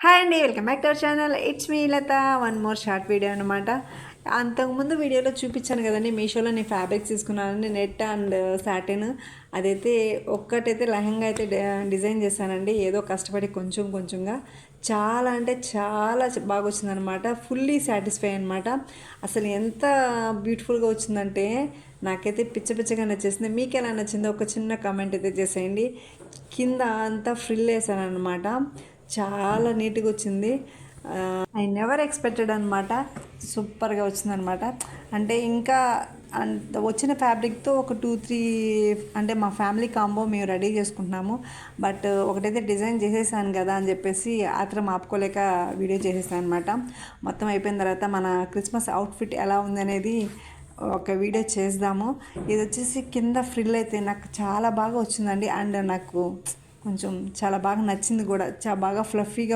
Hi అండి, welcome back to our channel. It's me Latha. One more short video అనమాట. అంతకుముందు వీడియోలో చూపించాను కదండి, మీషోలో నేను ఫ్యాబ్రిక్స్ తీసుకున్నానండి, నెట్ అండ్ సాటిన్. అదైతే ఒక్కటైతే లెహంగా అయితే డిజైన్ చేశానండి, ఏదో కష్టపడి కొంచెం కొంచెంగా. చాలా అంటే చాలా బాగా వచ్చిందనమాట. ఫుల్లీ సాటిస్ఫై అనమాట. అసలు ఎంత బ్యూటిఫుల్గా వచ్చిందంటే నాకైతే పిచ్చ పిచ్చగా నచ్చేసింది. మీకు ఎలా నచ్చిందో ఒక చిన్న కామెంట్ అయితే చేసేయండి. కింద అంతా ఫ్రిల్ వేసాను అనమాట, చాలా నీట్గా వచ్చింది. ఐ నెవర్ ఎక్స్పెక్టెడ్ అనమాట. సూపర్గా వచ్చిందనమాట. అంటే ఇంకా అంత వచ్చిన ఫ్యాబ్రిక్తో ఒక 2-3 అంటే మా ఫ్యామిలీ కాంబో మేము రెడీ చేసుకుంటున్నాము. బట్ ఒకటైతే డిజైన్ చేసేసాను కదా అని చెప్పేసి ఆత్రం ఆపుకోలేక వీడియో చేసేసాను అనమాట. మొత్తం అయిపోయిన తర్వాత మన క్రిస్మస్ అవుట్ఫిట్ ఎలా ఉందనేది ఒక వీడియో చేద్దాము. ఇది వచ్చేసి కింద ఫ్రిల్ అయితే నాకు చాలా బాగా వచ్చిందండి. అండ్ నాకు కొంచెం చాలా బాగా నచ్చింది కూడా. చాలా బాగా ఫ్లఫీగా